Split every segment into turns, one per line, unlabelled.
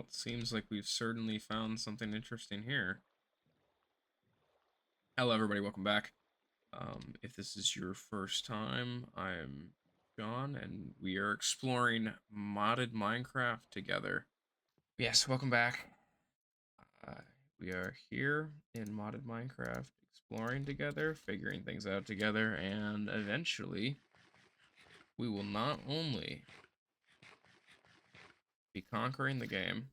Well, it seems like we've certainly found something interesting here. Hello, everybody. Welcome back. If this is your first time, I'm John, and we are exploring modded Minecraft together. Yes, welcome back. Uh, we are here in modded Minecraft, exploring together, figuring things out together, and eventually, we will not only be conquering the game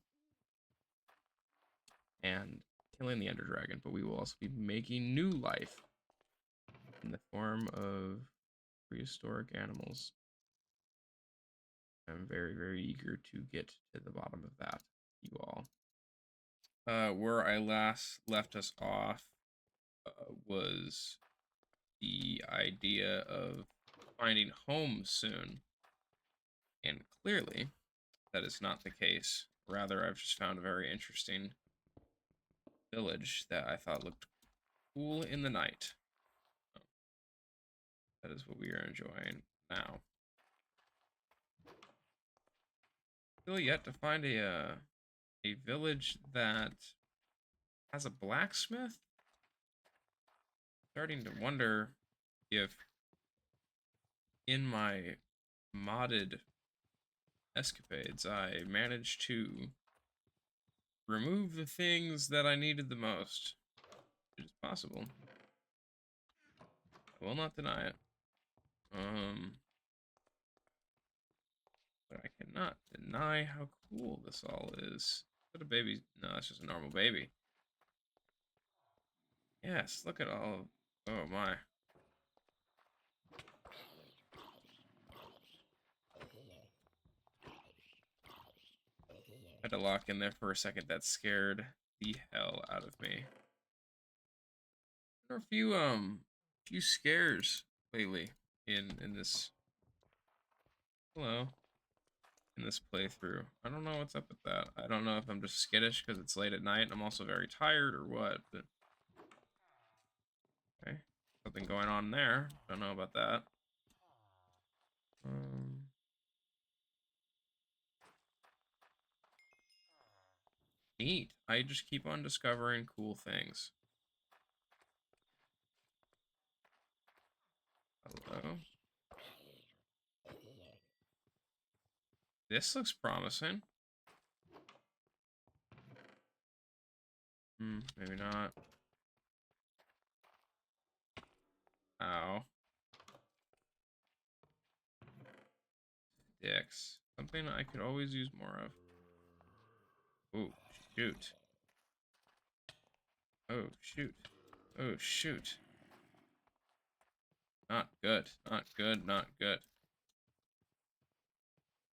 and killing the Ender Dragon, but we will also be making new life in the form of prehistoric animals. I'm very, very eager to get to the bottom of that, you all. Where I last left us off was the idea of finding home soon. And clearly, that is not the case. Rather, I've just found a very interesting village that I thought looked cool in the night. That is what we are enjoying now. Still yet to find a village that has a blacksmith. Starting to wonder if in my modded escapades I managed to remove the things that I needed the most. It is possible. I will not deny it. But I cannot deny how cool this all is. Is that a baby? No, it's just a normal baby. Yes, look at all. Oh my. Had to lock in there for a second. That scared the hell out of me. There are a few scares lately in this hello in this playthrough. I don't know what's up with that. I don't know if I'm just skittish because it's late at night and I'm also very tired or what, but okay. Something going on there. Don't know about that. Neat. I just keep on discovering cool things. Hello. This looks promising. Maybe not. Ow. Dicks. Something I could always use more of. Oh, shoot. Oh, shoot. Oh, shoot. Not good. Not good. Not good.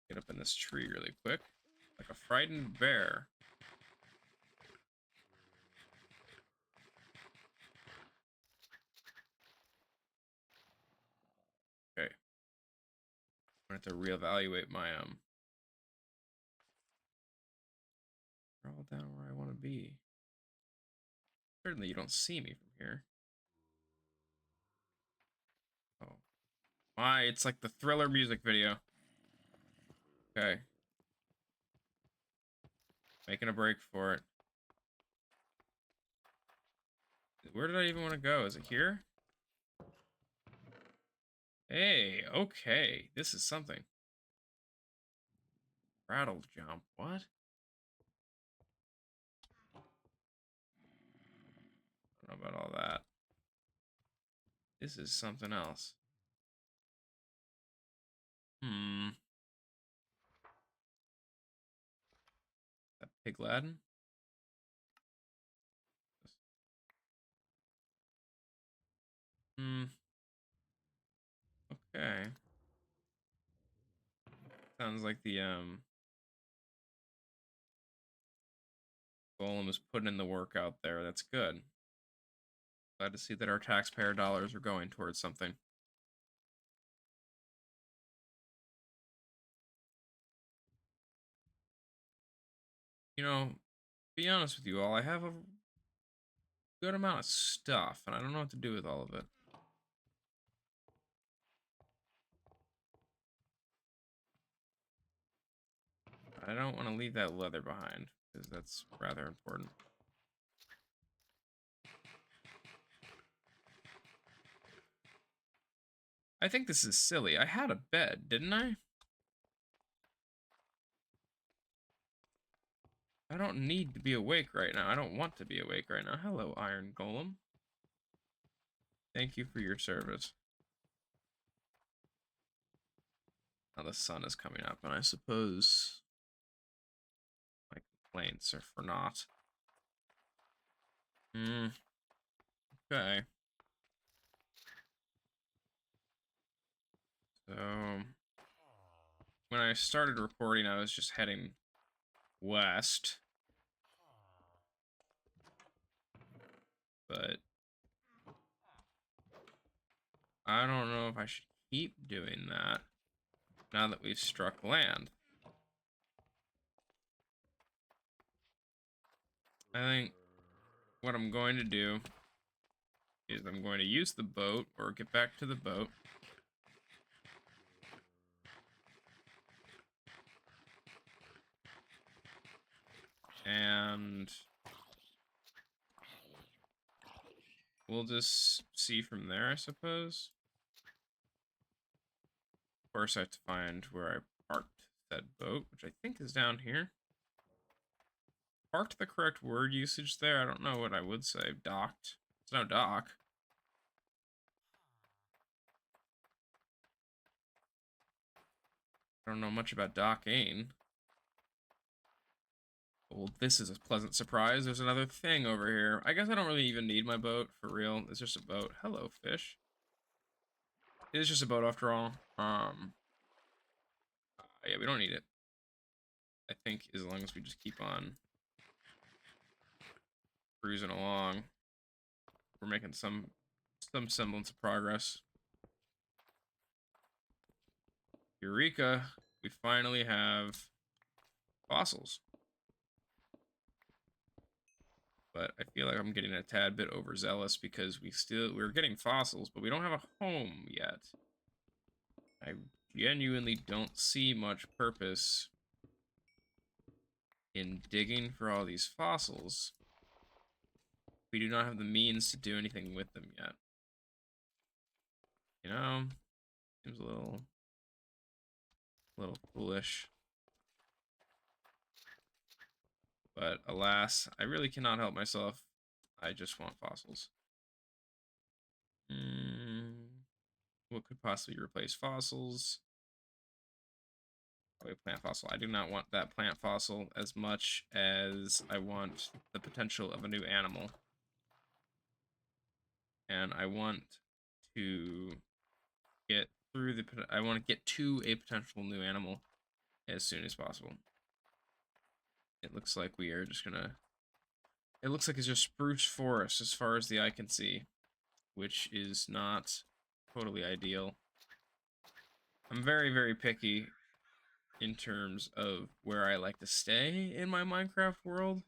Get up in this tree really quick. Like a frightened bear. Okay. I'm going to have to reevaluate my, We're all down where I want to be. Certainly you don't see me from here. Oh. My, it's like the Thriller music video. Okay. Making a break for it. Where did I even want to go? Is it here? Hey, okay. This is something. Rattle jump. What? I don't know about all that. This is something else. That Pig Laden? Okay. Sounds like the Golem is putting in the work out there. That's good. Glad to see that our taxpayer dollars are going towards something. You know, to be honest with you all, I have a good amount of stuff, and I don't know what to do with all of it. I don't want to leave that leather behind, because that's rather important. I think this is silly. I had a bed, didn't I? I don't need to be awake right now. I don't want to be awake right now. Hello, Iron Golem. Thank you for your service. Now the sun is coming up, and I suppose my complaints are for naught. Okay. So, when I started recording, I was just heading west. But I don't know if I should keep doing that now that we've struck land. I think what I'm going to do is I'm going to use the boat, or get back to the boat. And we'll just see from there, I suppose. Of course, I have to find where I parked that boat, which I think is down here. Parked the correct word usage there? I don't know what I would say. Docked. It's no dock. I don't know much about docking. Well, this is a pleasant surprise. There's another thing over here. I guess I don't really even need my boat, for real. It's just a boat. Hello, fish. It is just a boat after all. Yeah, we don't need it. I think as long as we just keep on cruising along, we're making some semblance of progress. Eureka! We finally have fossils. But I feel like I'm getting a tad bit overzealous because we're getting fossils, but we don't have a home yet. I genuinely don't see much purpose in digging for all these fossils. We do not have the means to do anything with them yet. You know, seems a little foolish. But alas, I really cannot help myself. I just want fossils. What could possibly replace fossils? Probably a plant fossil. I do not want that plant fossil as much as I want the potential of a new animal. And I want to get through I want to get to a potential new animal as soon as possible. It looks like we are just gonna... It looks like it's just spruce forest as far as the eye can see, which is not totally ideal. I'm very, very picky in terms of where I like to stay in my Minecraft world.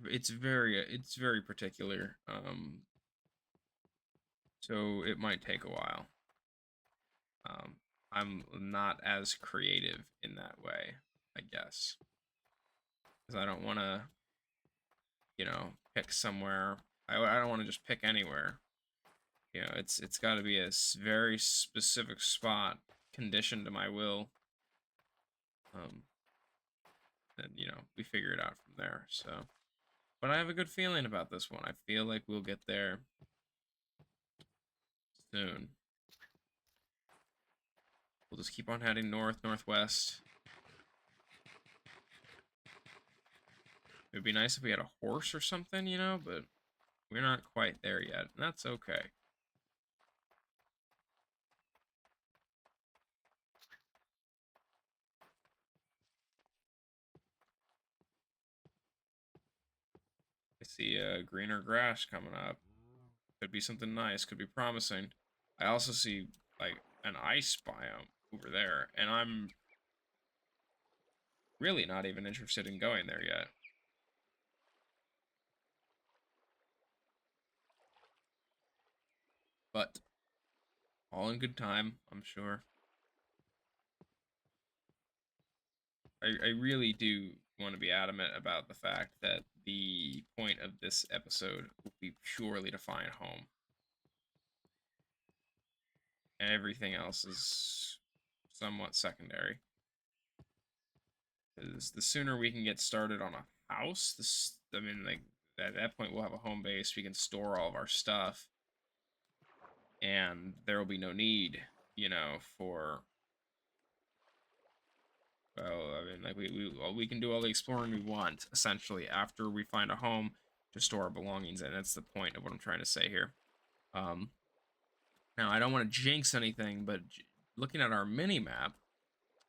It's very particular. So it might take a while. I'm not as creative in that way, I guess. Because I don't want to, you know, pick somewhere. I don't want to just pick anywhere. You know, it's got to be a very specific spot, conditioned to my will. And, you know, we figure it out from there, so. But I have a good feeling about this one. I feel like we'll get there soon. We'll just keep on heading north, northwest. It would be nice if we had a horse or something, you know, but we're not quite there yet, and that's okay. I see greener grass coming up. Could be something nice, could be promising. I also see, like, an ice biome over there, and I'm really not even interested in going there yet. But all in good time, I'm sure. I really do want to be adamant about the fact that the point of this episode will be purely to find home. And everything else is somewhat secondary. Because the sooner we can get started on a house, I mean, like, at that point we'll have a home base, we can store all of our stuff, and there will be no need, you know, for, well, I mean, like, we can do all the exploring we want, essentially, after we find a home to store our belongings in. That's the point of what I'm trying to say here. Now, I don't want to jinx anything, but looking at our mini-map,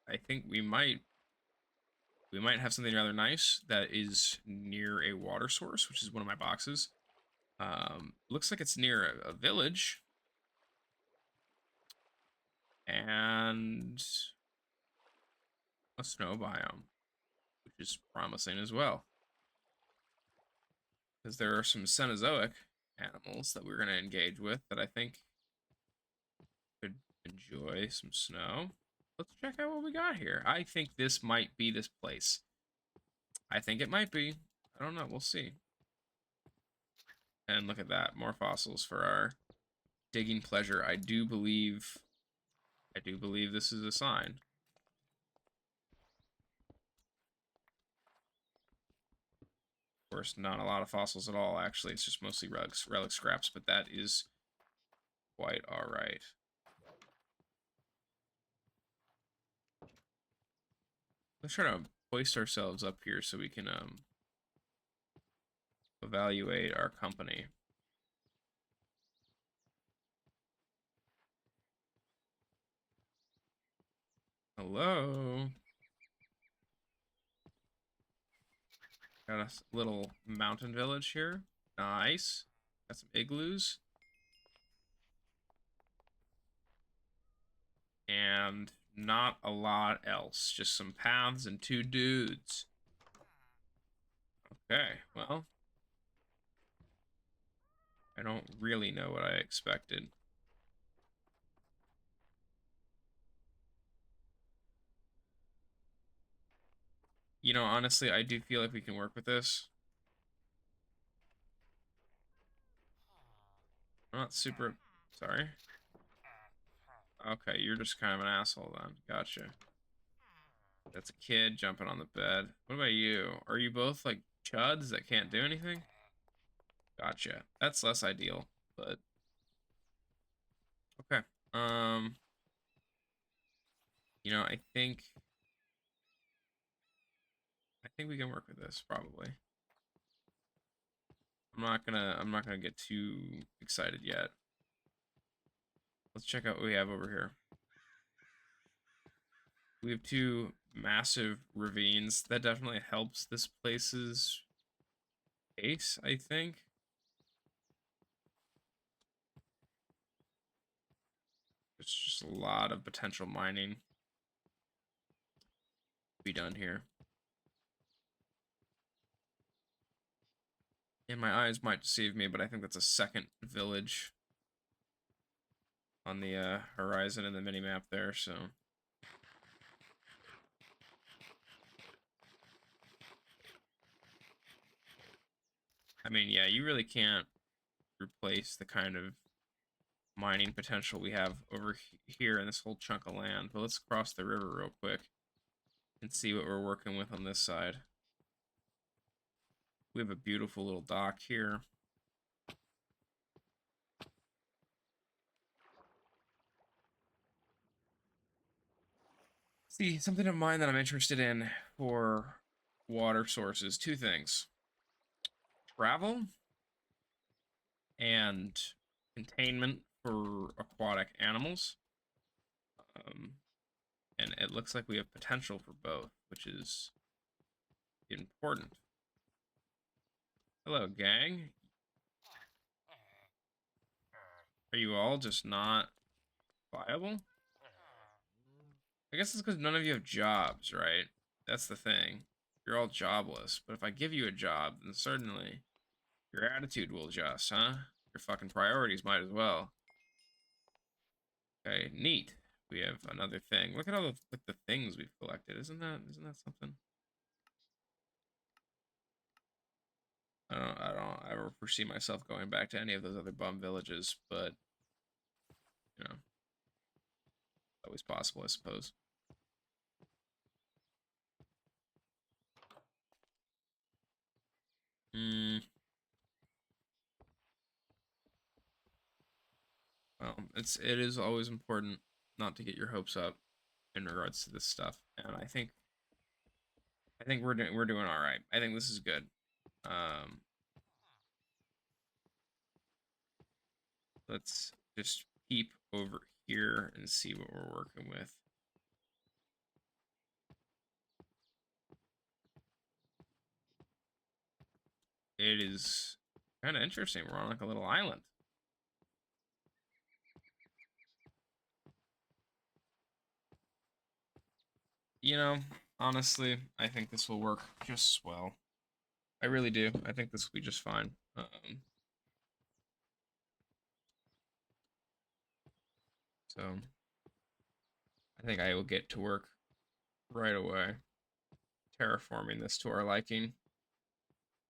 I think we might have something rather nice that is near a water source, which is one of my boxes. Looks like it's near a village. And a snow biome, which is promising as well. Because there are some Cenozoic animals that we're going to engage with that I think could enjoy some snow. Let's check out what we got here. I think this might be this place. I think it might be. I don't know. We'll see. And look at that. More fossils for our digging pleasure. I do believe this is a sign. Of course, not a lot of fossils at all, actually. It's just mostly relic scraps, but that is quite alright. Let's try to hoist ourselves up here so we can evaluate our company. Hello? Got a little mountain village here. Nice. Got some igloos. And not a lot else. Just some paths and 2 dudes. Okay, well. I don't really know what I expected. You know, honestly, I do feel like we can work with this. I'm not super... Sorry. Okay, you're just kind of an asshole then. Gotcha. That's a kid jumping on the bed. What about you? Are you both, like, chuds that can't do anything? Gotcha. That's less ideal, but... Okay. You know, I think we can work with this, probably. I'm not gonna get too excited yet. Let's check out what we have over here. We have 2 massive ravines. That definitely helps this place's pace, I think. There's just a lot of potential mining to be done here. And my eyes might deceive me, but I think that's a second village on the horizon in the mini-map there, so... I mean, yeah, you really can't replace the kind of mining potential we have over here in this whole chunk of land. But let's cross the river real quick and see what we're working with on this side. We have a beautiful little dock here. See, something of mine that I'm interested in for water sources, 2 things. Travel and containment for aquatic animals. And it looks like we have potential for both, which is important. Hello, gang. Are you all just not viable? I guess it's because none of you have jobs, right? That's the thing. You're all jobless. But if I give you a job, then certainly your attitude will adjust, huh? Your fucking priorities might as well. Okay, neat. we have another thing. Look at all the things we've collected. Isn't that something? I don't ever foresee myself going back to any of those other bum villages, but you know, always possible, I suppose. Hmm. Well, it is always important not to get your hopes up in regards to this stuff, and I think we're doing all right. I think this is good. Um, let's just peep over here and see what we're working with. It is kind of interesting. We're on like a little island. You know, honestly, I think this will work just well. I really do. I think this will be just fine. So I think I will get to work right away, terraforming this to our liking.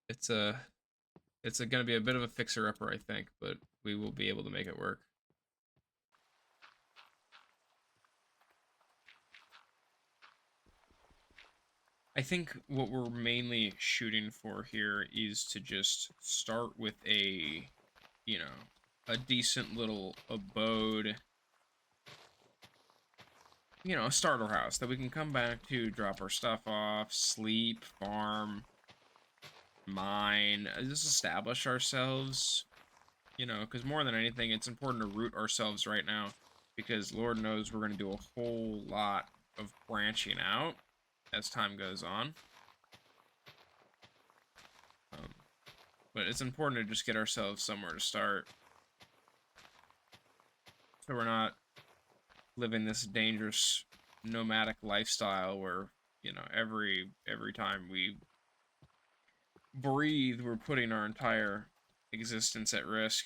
It's gonna be a bit of a fixer-upper, I think, but we will be able to make it work. I think what we're mainly shooting for here is to just start with a, you know, a decent little abode, you know, a starter house that we can come back to, drop our stuff off, sleep, farm, mine, just establish ourselves, you know, because more than anything, it's important to root ourselves right now, because Lord knows we're going to do a whole lot of branching out as time goes on. But it's important to just get ourselves somewhere to start, so we're not living this dangerous nomadic lifestyle where, you know, every time we breathe, we're putting our entire existence at risk.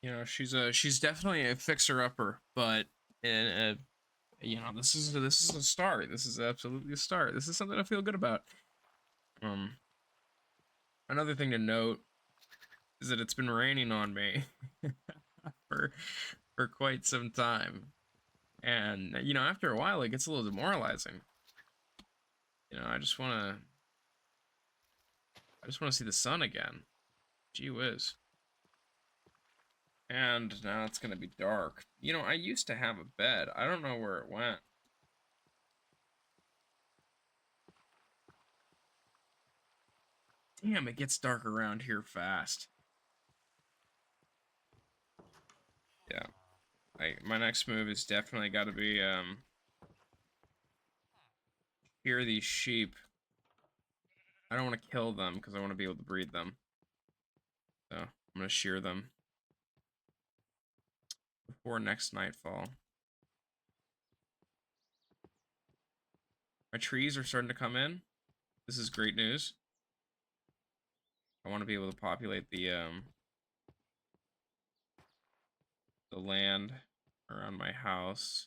You know, she's definitely a fixer-upper, but you know, this is a start. This is absolutely a start. This is something I feel good about. Um, Another thing to note is that it's been raining on me for quite some time, and you know, after a while, it gets a little demoralizing. You know, I just wanna see the sun again. Gee whiz. And now it's gonna be dark. You know, I used to have a bed. I don't know where it went. Damn, it gets dark around here fast. Yeah. My next move is definitely gotta be, hear these sheep. I don't want to kill them because I want to be able to breed them. So, I'm gonna shear them before next nightfall. My trees are starting to come in. This is great news. I want to be able to populate the land around my house.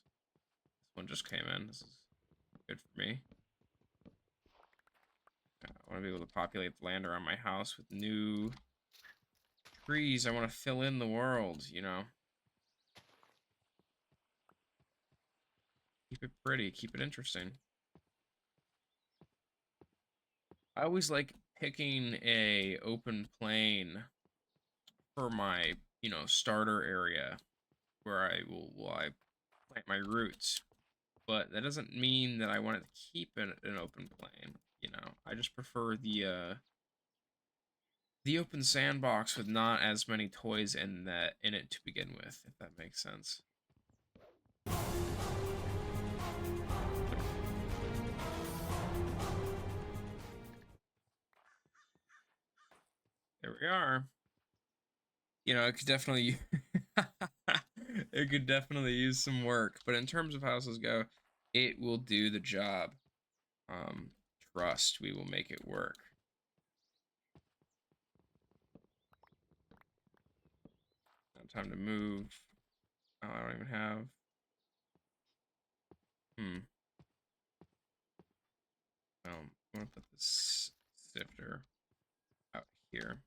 This one just came in. This is good for me. I want to be able to populate the land around my house with new trees. I want to fill in the world, you know. Keep it pretty, keep it interesting. I always like picking a open plain for my, you know, starter area where I plant my roots. But that doesn't mean that I want to keep an open plain, you know. I just prefer the open sandbox with not as many toys in it to begin with, if that makes sense. There we are. You know, it could definitely it could definitely use some work, but in terms of houses go, it will do the job. Um, Trust, we will make it work. Now time to move. Oh, I don't even have. I'm gonna put this sifter out here.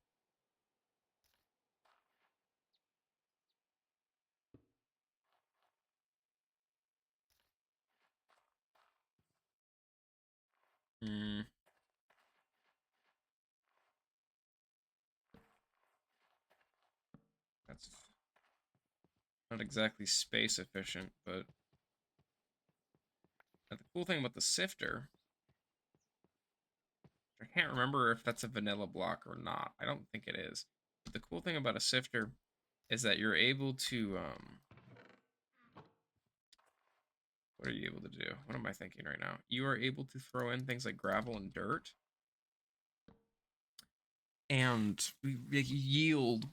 Hmm. That's not exactly space efficient, but the cool thing about the sifter, I can't remember if that's a vanilla block or not. I don't think it is. But the cool thing about a sifter is that you're able to, what are you able to do? What am I thinking right now? You are able to throw in things like gravel and dirt and yield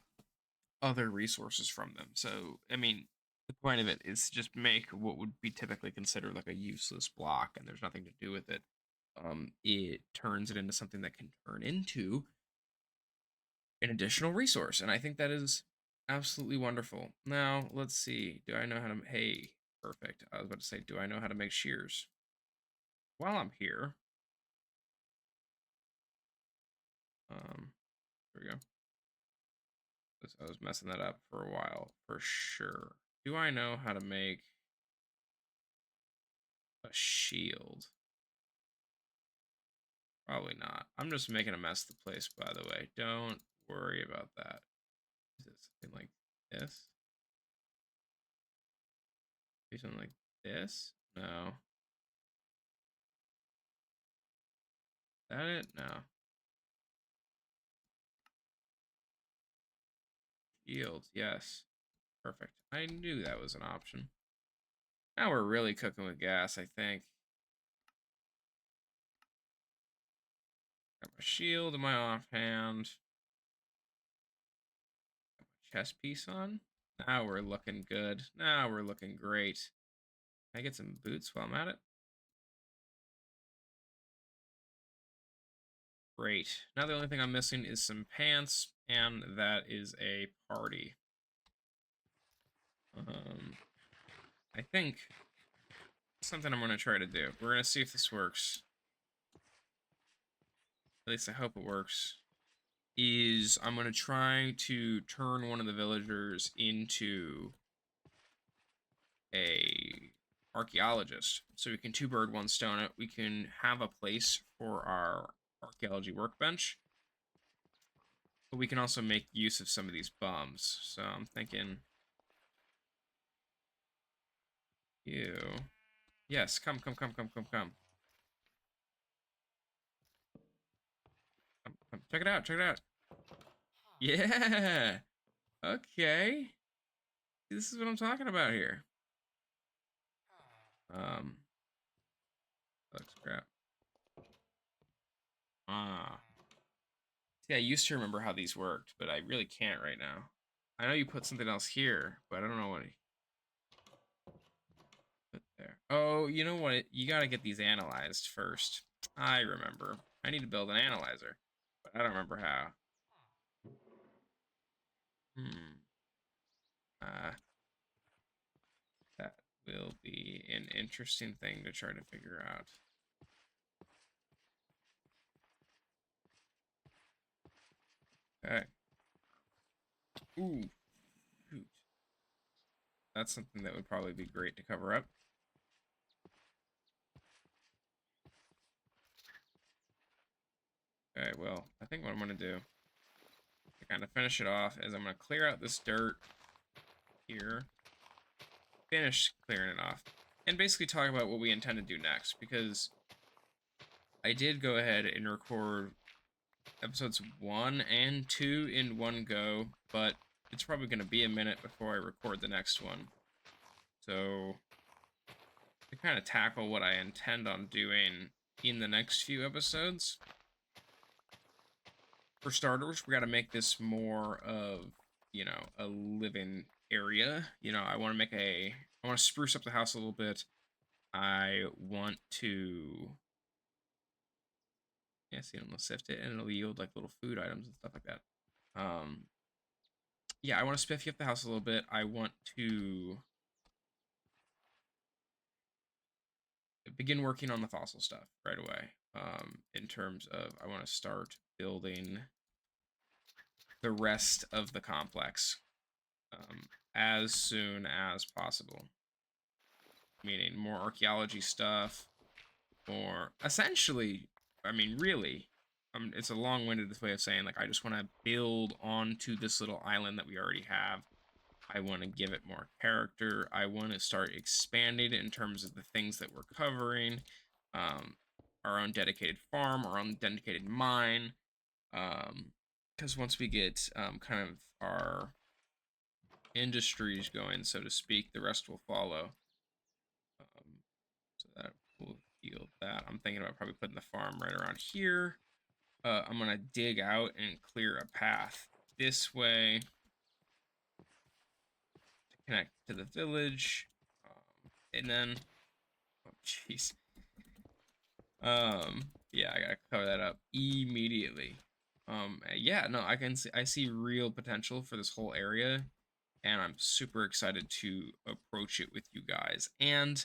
other resources from them. So, I mean, the point of it is just make what would be typically considered like a useless block, and there's nothing to do with it. It turns it into something that can turn into an additional resource, and I think that is absolutely wonderful. Now, let's see. Do I know how to? Hey, perfect. I was about to say, do I know how to make shears? While I'm here, there we go. I was messing that up for a while, for sure. Do I know how to make a shield? Probably not. I'm just making a mess of the place, by the way. Don't worry about that. Is it something like this? Do something like this? No. Is that it? No. Shields, yes. Perfect. I knew that was an option. Now we're really cooking with gas, I think. Got my shield in my offhand. Got my chest piece on. Now we're looking good. Now we're looking great. Can I get some boots while I'm at it? Great. Now the only thing I'm missing is some pants, and that is a party. I think something I'm going to try to do. We're going to see if this works. At least I hope it works. Is I'm going to try to turn one of the villagers into a archaeologist. So we can two bird, one stone it. We can have a place for our archaeology workbench. But we can also make use of some of these bums. So I'm thinking you. Yes, come. Check it out, check it out. Yeah. Okay. This is what I'm talking about here. Um, looks crap. Ah. See, I used to remember how these worked, but I really can't right now. I know you put something else here, but I don't know what I put there. Oh, you know what? You gotta get these analyzed first. I remember. I need to build an analyzer, but I don't remember how. Hmm. Uh, that will be an interesting thing to try to figure out. Okay. Ooh, shoot. That's something that would probably be great to cover up. Okay, well, I think what I'm going to do to kind of finish it off is I'm going to clear out this dirt here, finish clearing it off, and basically talk about what we intend to do next, because I did go ahead and record episodes 1 and 2 in one go, but it's probably going to be a minute before I record the next one. So, to kind of tackle what I intend on doing in the next few episodes, For starters, we got to make this more of, a living area. I want to spruce up the house a little bit. I want to, yeah, see, I'm gonna sift it and it'll yield like little food items and stuff like that. Um, yeah, I want to spiffy up the house a little bit. I want to begin working on the fossil stuff right away. In terms of, I want to start building the rest of the complex as soon as possible. Meaning more archaeology stuff, or essentially, I mean, really, it's a long-winded way of saying, like, I just want to build onto this little island that we already have. I want to give it more character. I want to start expanding it in terms of the things that we're covering. Um, our own dedicated farm, our own dedicated mine. Because once we get kind of our industries going, so to speak, the rest will follow. So that will heal that. I'm thinking about probably putting the farm right around here. I'm gonna dig out and clear a path this way to connect to the village, and then, oh jeez, yeah, I gotta cover that up immediately. Yeah, no, I see real potential for this whole area, and I'm super excited to approach it with you guys. And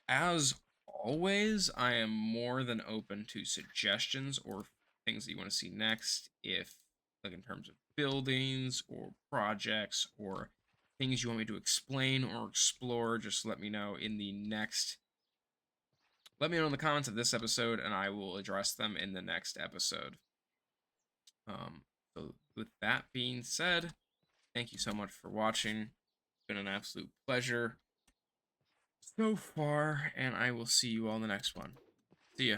as always, I am more than open to suggestions or things that you want to see next. If, like, in terms of buildings or projects or things you want me to explain or explore, just let me know in the next. Let me know in the comments of this episode, and I will address them in the next episode. So with that being said, thank you so much for watching. It's been an absolute pleasure so far, and I will see you all in the next one. See ya.